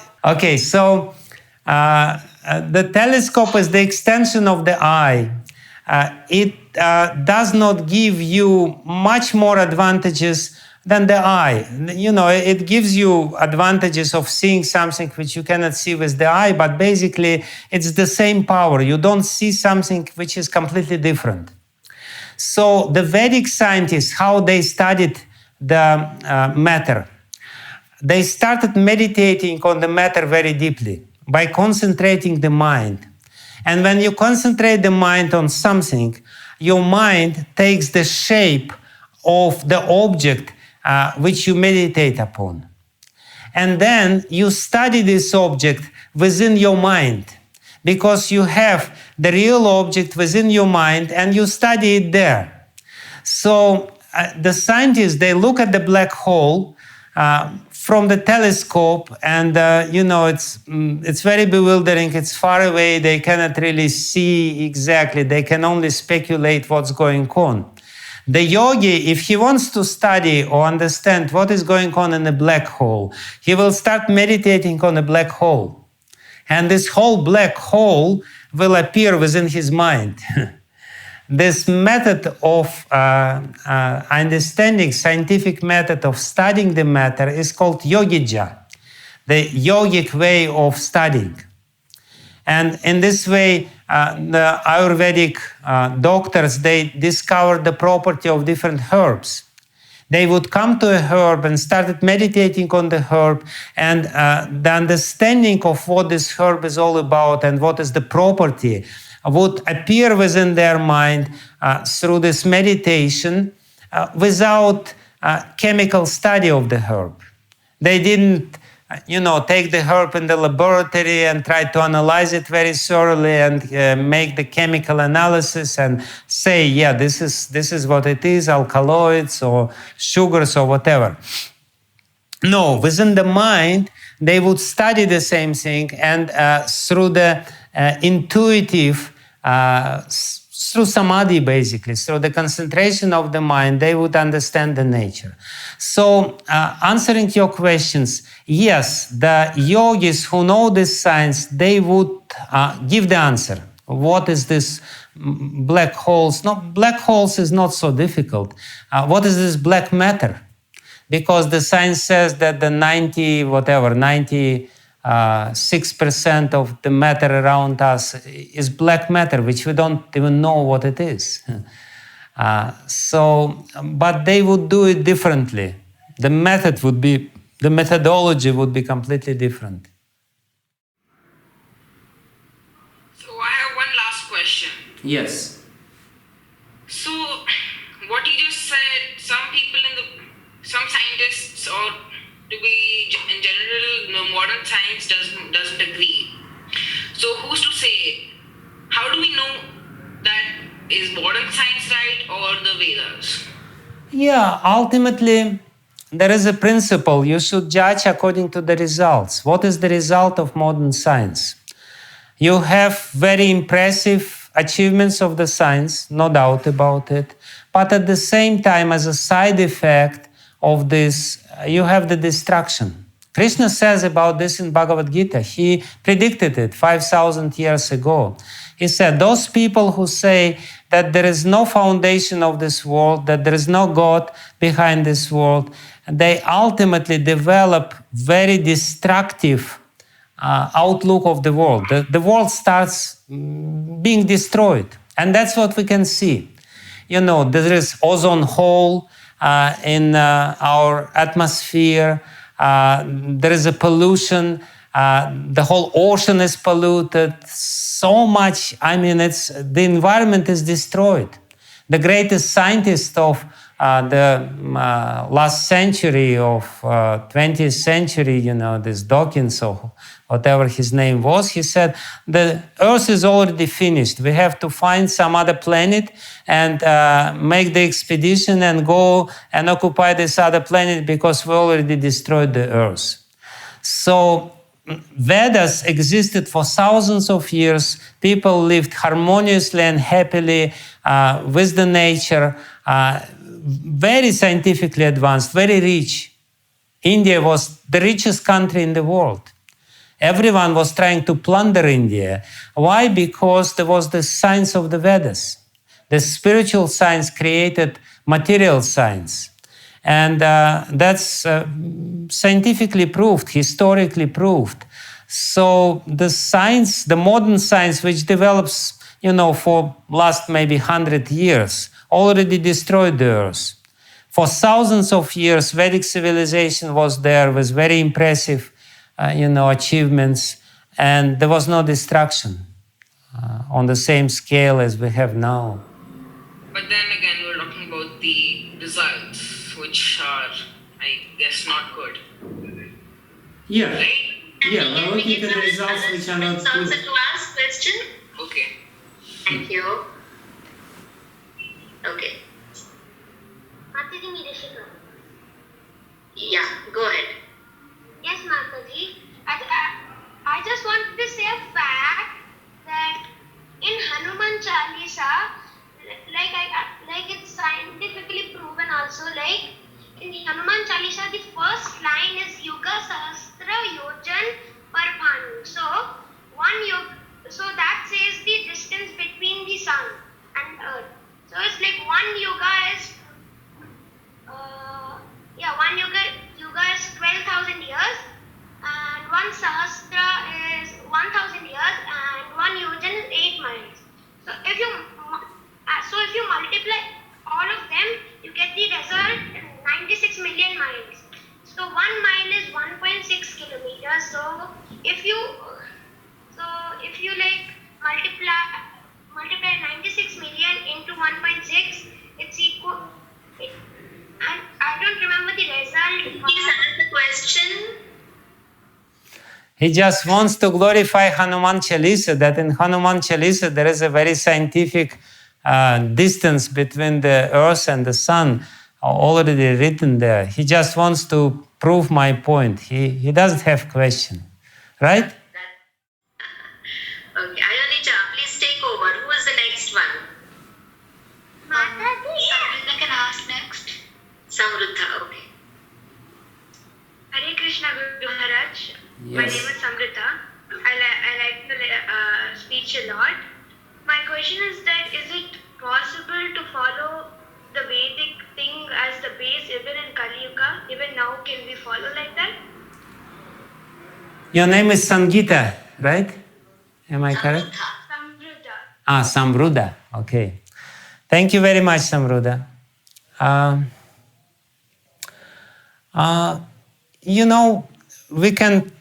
telescope is the extension of the eye. It does not give you much more advantages than the eye. It gives you advantages of seeing something which you cannot see with the eye, but basically it's the same power. You don't see something which is completely different. So the Vedic scientists, how they studied the matter, they started meditating on the matter very deeply by concentrating the mind. And when you concentrate the mind on something, your mind takes the shape of the object which you meditate upon. And then you study this object within your mind, because you have the real object within your mind and you study it there. So the scientists, they look at the black hole from the telescope, and it's very bewildering. It's far away. They cannot really see exactly. They can only speculate what's going on. The yogi, if he wants to study or understand what is going on in a black hole, he will start meditating on a black hole. And this whole black hole will appear within his mind. This method of understanding, scientific method of studying the matter, is called yogija, the yogic way of studying. And in this way, the Ayurvedic doctors, they discovered the property of different herbs. They would come to a herb and started meditating on the herb, and the understanding of what this herb is all about and what is the property would appear within their mind through this meditation without chemical study of the herb. They didn't take the herb in the laboratory and try to analyze it very thoroughly and make the chemical analysis and say, yeah, this is what it is, alkaloids or sugars or whatever. No, within the mind, they would study the same thing, and through the intuitive, through samadhi, basically, through the concentration of the mind, they would understand the nature. So, answering your questions, yes, the yogis who know this science, they would give the answer. What is this black holes? No, black holes is not so difficult. What is this black matter? Because the science says that the 96% of the matter around us is black matter, which we don't even know what it is. But they would do it differently. The methodology would be completely different. So I have one last question. Yes. So what you just said, some scientists, or to be in general, modern science doesn't agree. So who's to say? How do we know that is modern science right or the Vedas? Yeah, ultimately, there is a principle. You should judge according to the results. What is the result of modern science? You have very impressive achievements of the science, no doubt about it. But at the same time, as a side effect of this, you have the destruction. Krishna says about this in Bhagavad-gita. He predicted it 5,000 years ago. He said, those people who say that there is no foundation of this world, that there is no God behind this world, they ultimately develop very destructive outlook of the world. The world starts being destroyed. And that's what we can see. There is ozone hole in our atmosphere. There is a pollution. The whole ocean is polluted. So much, the environment is destroyed. The greatest scientist of the last century, of 20th century, this Dawkins or whatever his name was, he said, the Earth is already finished. We have to find some other planet and make the expedition and go and occupy this other planet because we already destroyed the Earth. So Vedas existed for thousands of years. People lived harmoniously and happily with the nature, very scientifically advanced, very rich. India was the richest country in the world. Everyone was trying to plunder India. Why? Because there was the science of the Vedas. The spiritual science created material science. And that's scientifically proved, historically proved. So the science, the modern science, which develops, for last maybe 100 years, already destroyed the Earth. For thousands of years, Vedic civilization was there with very impressive, achievements, and there was no destruction on the same scale as we have now. But then again, we're talking about the results, which are, I guess, not good. Yeah. Right? Yeah, we're looking at the results which are not good. Answer to ask question. Okay. Thank you. Okay. Yeah, go ahead. Yes, Mataji. I just wanted to say a fact that in Hanuman Chalisa, like it's scientifically proven also, like in Hanuman Chalisa, the first line is Yuga Sahasra Yojan Parvanu. So that says the distance between the suns. if you like multiply 96 million into 1.6, it's equal. And I don't remember the result. Please answer the question. He just wants to glorify Hanuman Chalisa, that in Hanuman Chalisa there is a very scientific distance between the earth and the sun already written there. He just wants to prove my point. He doesn't have question, right? Okay, Ayodhya, please take over. Who is the next one? Samrita can ask next. Samruddha, okay. Hare Krishna Guru Maharaj. Yes. My name is Samrita. I like the speech a lot. My question is that is it possible to follow the Vedic thing as the base even in Kali Yuga? Even now, can we follow like that? Your name is Sangita, right? Am I correct? Samrita. Samruddha. Okay. Thank you very much, Samruddha. We can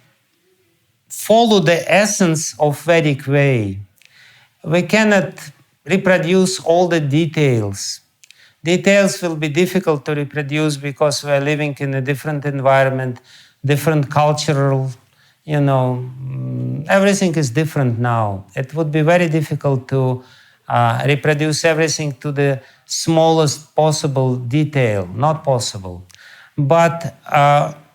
follow the essence of Vedic way. We cannot reproduce all the details. Details will be difficult to reproduce because we are living in a different environment, different cultural, everything is different now. It would be very difficult to reproduce everything to the smallest possible detail, not possible. But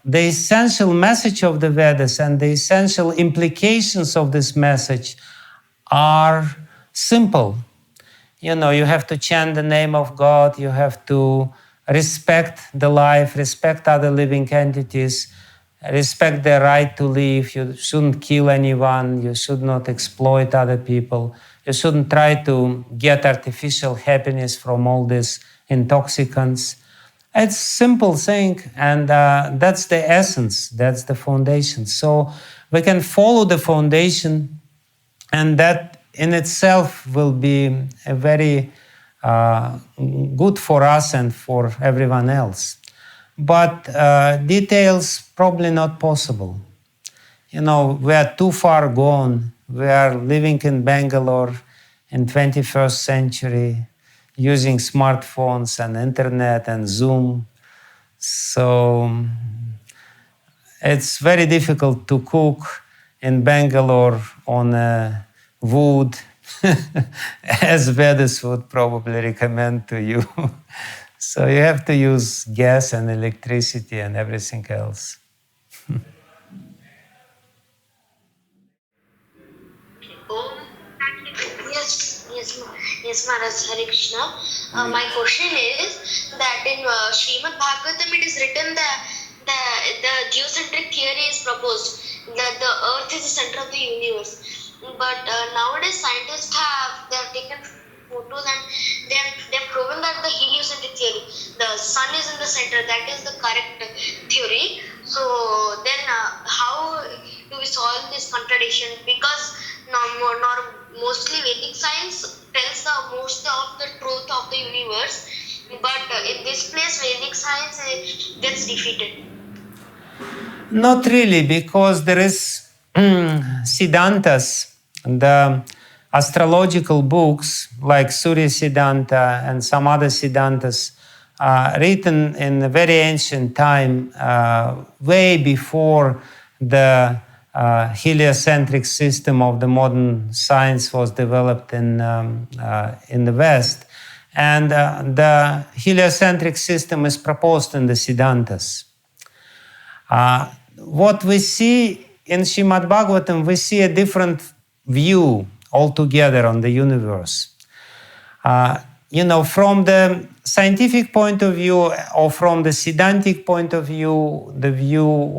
the essential message of the Vedas and the essential implications of this message are simple. You have to chant the name of God, you have to respect the life, respect other living entities, respect their right to live. You shouldn't kill anyone, you should not exploit other people, you shouldn't try to get artificial happiness from all these intoxicants. It's a simple thing, and that's the essence, that's the foundation. So we can follow the foundation, and that in itself will be a very good for us and for everyone else. But details probably not possible. We are too far gone. We are living in Bangalore in 21st century, using smartphones and internet and Zoom. So it's very difficult to cook in Bangalore on wood, as Vedas would probably recommend to you. So you have to use gas and electricity and everything else. Yes, Maharaj. Hare Krishna. My question is that in Srimad Bhagavatam it is written that the geocentric theory is proposed, that the earth is the center of the universe. But nowadays scientists they have taken photos and they have proven that the heliocentric theory, the sun is in the center, that is the correct theory. So then how do we solve this contradiction? Because mostly Vedic science tells the most of the truth of the universe, but in this place Vedic science gets defeated. Not really, because there is Siddhantas, the astrological books like Surya Siddhanta and some other Siddhantas, written in a very ancient time, way before the heliocentric system of the modern science was developed in the West. And the heliocentric system is proposed in the Siddhantas. What we see in Srimad Bhagavatam, we see a different view altogether on the universe. From the scientific point of view or from the Siddhantic point of view, the view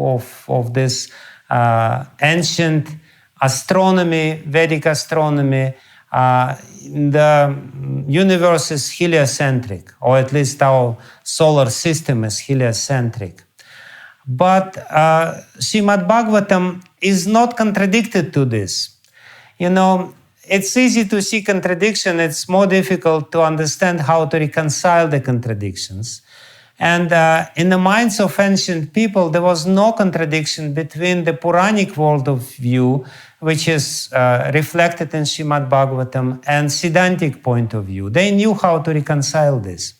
of this ancient astronomy, Vedic astronomy, the universe is heliocentric, or at least our solar system is heliocentric. But Srimad Bhagavatam is not contradicted to this. It's easy to see contradiction. It's more difficult to understand how to reconcile the contradictions. And in the minds of ancient people, there was no contradiction between the Puranic world of view, which is reflected in Srimad Bhagavatam, and Siddhantic point of view. They knew how to reconcile this.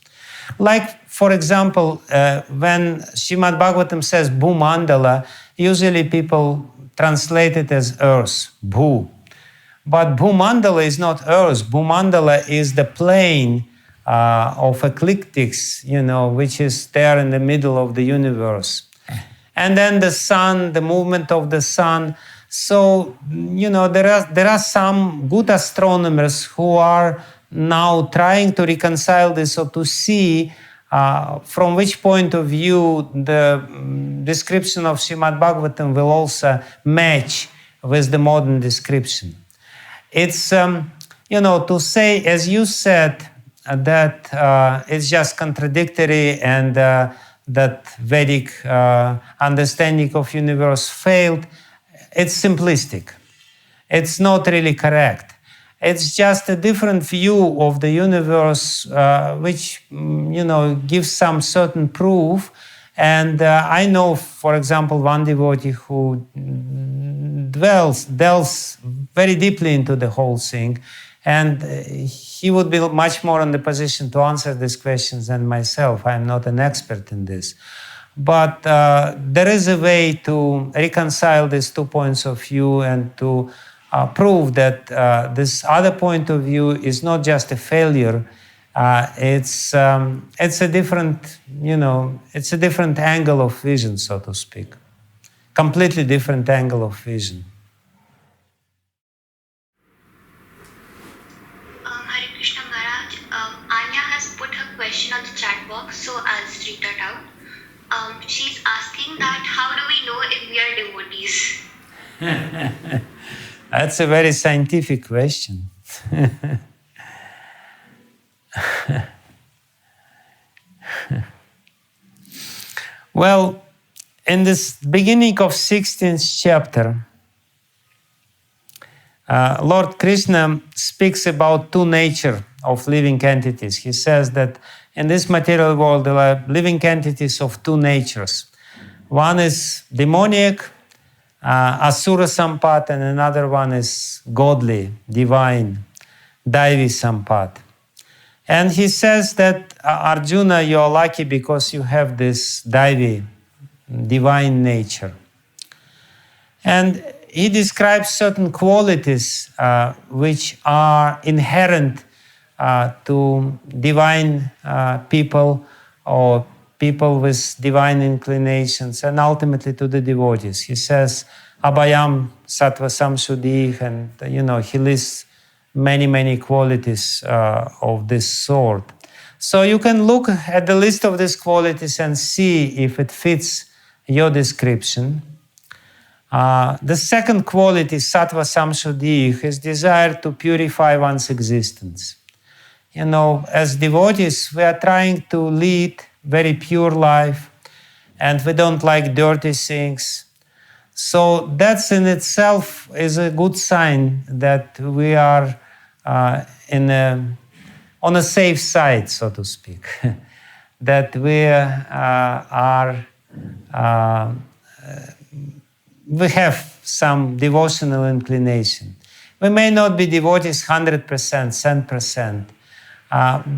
Like, for example, when Srimad Bhagavatam says Bhumandala, usually people translate it as earth, Bhu. But Bhumandala is not earth. Bhumandala is the plane of ecliptics, which is there in the middle of the universe. And then the sun, the movement of the sun. So, there are some good astronomers who are now trying to reconcile this, or to see from which point of view the description of Srimad Bhagavatam will also match with the modern description. It's, to say, as you said, that it's just contradictory, and that Vedic understanding of universe failed. It's simplistic. It's not really correct. It's just a different view of the universe, which gives some certain proof. And I know, for example, one devotee who delves very deeply into the whole thing, and he would be much more in the position to answer these questions than myself. I'm not an expert in this. But there is a way to reconcile these 2 points of view, and to prove that this other point of view is not just a failure. It's a different, it's a different angle of vision, so to speak. Completely different angle of vision. Hare Krishna Maharaj, Anya has put her question on the chat box, so I'll read that out. She's asking that how do we know if we are devotees? That's a very scientific question. Well, in this beginning of 16th chapter, Lord Krishna speaks about two natures of living entities. He says that in this material world there are living entities of two natures. One is demoniac, Asura Sampat, and another one is godly, divine, Daivi Sampat. And he says that, Arjuna, you are lucky because you have this Daivi, divine nature. And he describes certain qualities which are inherent to divine people, or people with divine inclinations, and ultimately to the devotees. He says, Abhayam Sattva Samshuddhi, and he lists many qualities of this sort. So you can look at the list of these qualities and see if it fits your description. The second quality, Sattva Samshuddhi, is desire to purify one's existence. As devotees, we are trying to lead very pure life, and we don't like dirty things. So that's in itself is a good sign that we are on a safe side, so to speak. That we have some devotional inclination. We may not be devotees 100%, 100%,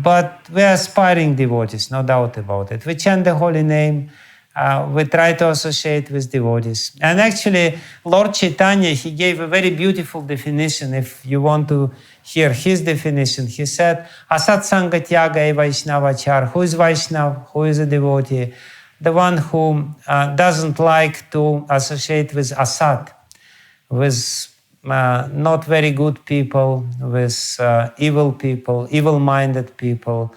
but we are aspiring devotees, no doubt about it. We chant the holy name, we try to associate with devotees. And actually, Lord Chaitanya, he gave a very beautiful definition. If you want to hear his definition, he said, Asat Sangha Tyaga e Vaishnavachar. Who is Vaishnav? Who is a devotee? The one who doesn't like to associate with asat, with not very good people, with evil people, evil-minded people,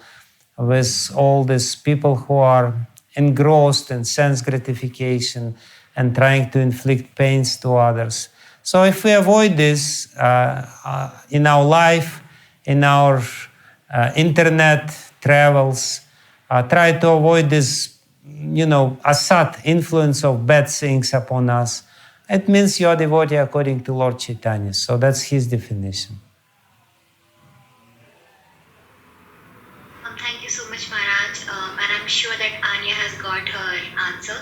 with all these people who are engrossed in sense gratification and trying to inflict pains to others. So if we avoid this in our life, in our internet travels, try to avoid this, asat, influence of bad things upon us, it means you are devotee according to Lord Chaitanya. So that's his definition. Thank you so much, Maharaj. And I'm I'm sure that Anya has got her answer.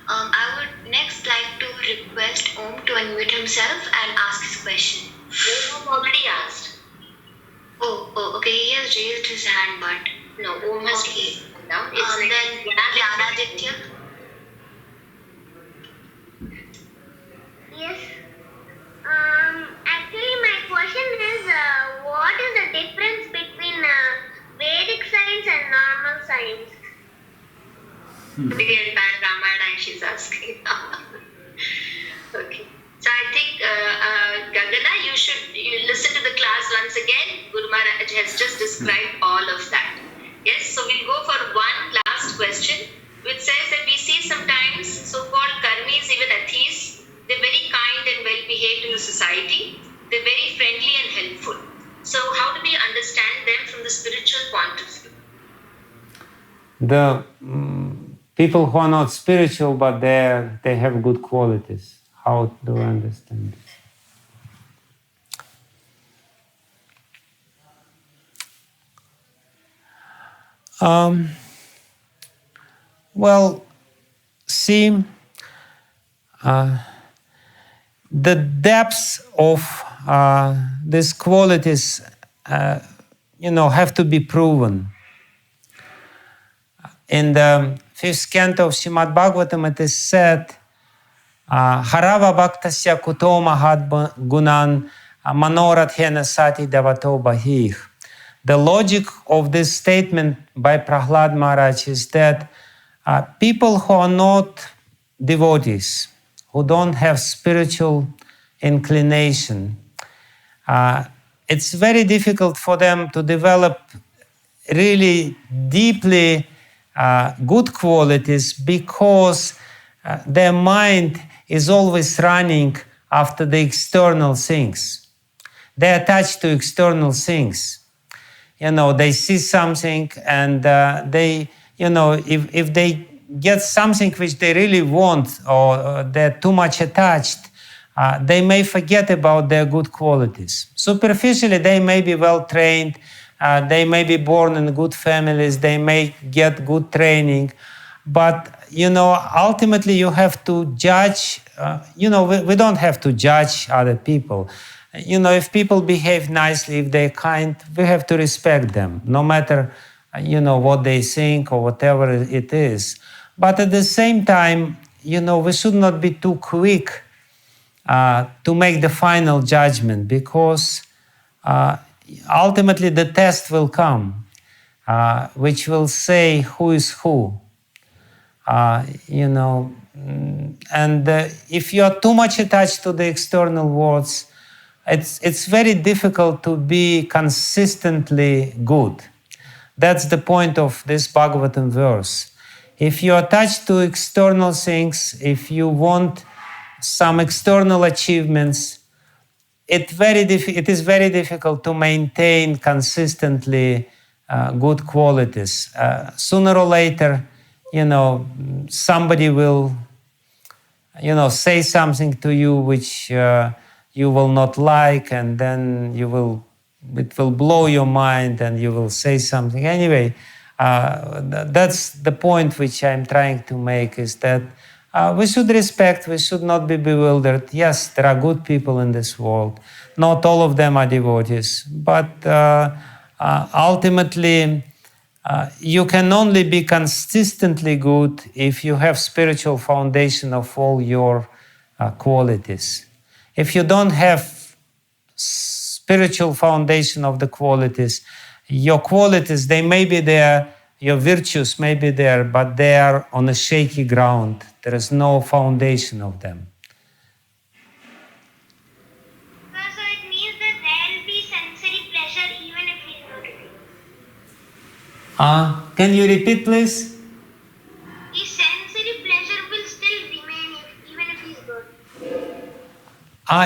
I would next like to request Om to unmute himself and ask his question. Om already asked. Oh, okay. He has raised his hand, but No, Om has okay. now. Then Jnanaditya. Yes. Actually, my question is, what is the difference between Vedic science and normal science? The entire Ramayana and she's asking. Okay. So I think, Gagana, you listen to the class once again. Guru Maharaj has just described all of that. Yes, so we'll go for one last question, which says that we see sometimes so-called karmis, even atheists, they're very kind and well-behaved in the society. They're very friendly and helpful. So how do we understand them from the spiritual point of view? The people who are not spiritual, but they have good qualities. How do I understand this? Well, see, the depths of these qualities, have to be proven. In the 5th canto of Srimad Bhagavatam, it is said, Harava bhaktasya kuto mahat gunan manorathena sati davato bahih. The logic of this statement by Prahlad Maharaj is that people who are not devotees, who don't have spiritual inclination, it's very difficult for them to develop really deeply good qualities because their mind is always running after the external things. They're attached to external things. They see something and if they get something which they really want or they're too much attached, they may forget about their good qualities. Superficially, they may be well trained, they may be born in good families, they may get good training, but ultimately you have to judge. We don't have to judge other people. If people behave nicely, if they're kind, we have to respect them, no matter what they think or whatever it is. But at the same time, we should not be too quick to make the final judgment, because ultimately the test will come, which will say who is who. And if you are too much attached to the external worlds, it's very difficult to be consistently good. That's the point of this Bhagavatam verse. If you are attached to external things, if you want some external achievements, it is very difficult to maintain consistently good qualities. Sooner or later, somebody will, say something to you which you will not like, and then it will blow your mind, and you will say something. Anyway, that's the point which I'm trying to make, is that we should respect, we should not be bewildered. Yes, there are good people in this world. Not all of them are devotees, but ultimately, you can only be consistently good if you have spiritual foundation of all your qualities. If you don't have spiritual foundation of the qualities, your qualities, they may be there, your virtues may be there, but they are on a shaky ground. There is no foundation of them. So it means that there will be sensory pleasure even if he is not good. Can you repeat, please? His sensory pleasure will still remain even if he is good.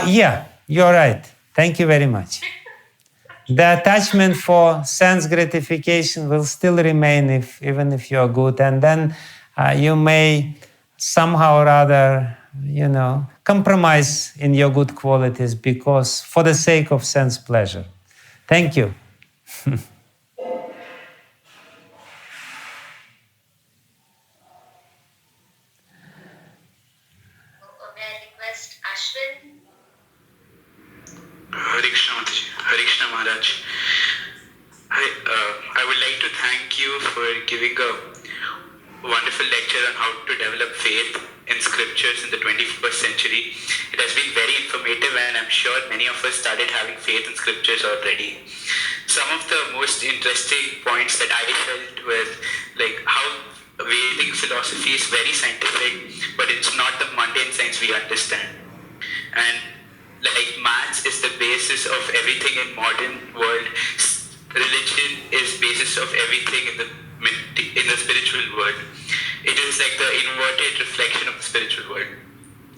Yeah, you're right. Thank you very much. The attachment for sense gratification will still remain even if you're good, and then you may somehow or other, compromise in your good qualities because for the sake of sense pleasure. Thank you. for giving a wonderful lecture on how to develop faith in scriptures in the 21st century. It has been very informative, and I'm sure many of us started having faith in scriptures already. Some of the most interesting points that I felt were like how Vedic philosophy is very scientific, but it's not the mundane science we understand. And like maths is the basis of everything in modern world. Religion is basis of everything in the spiritual world. It is like the inverted reflection of the spiritual world.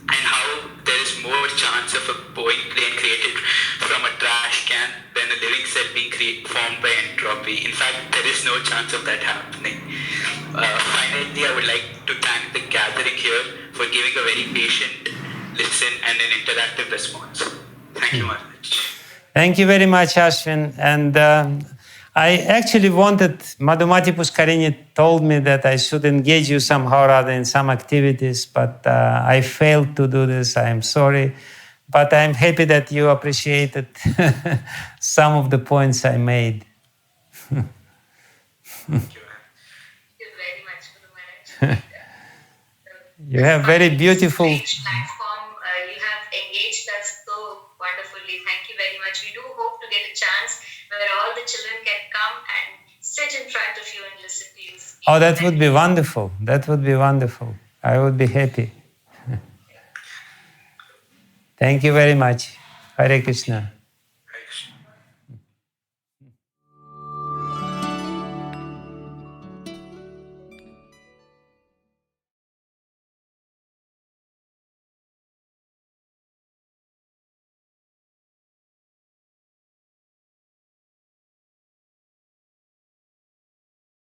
And how there is more chance of a Boeing plane created from a trash can than a living cell being formed by entropy. In fact, there is no chance of that happening. Finally, I would like to thank the gathering here for giving a very patient listen and an interactive response. Thank you very much. Thank you very much, Ashwin. And I actually wanted, Madhumati Pushkarini told me that I should engage you somehow or other in some activities, but I failed to do this. I am sorry. But I'm happy that you appreciated some of the points I made. Thank you very much, Guru Maharaj. You have very beautiful... platform. You have engaged us so wonderfully. Thank you very much. We do hope to get a chance where all the children can come and sit in front of you and listen to you speak. Oh, that would be wonderful. That would be wonderful. I would be happy. Thank you very much. Hare Krishna.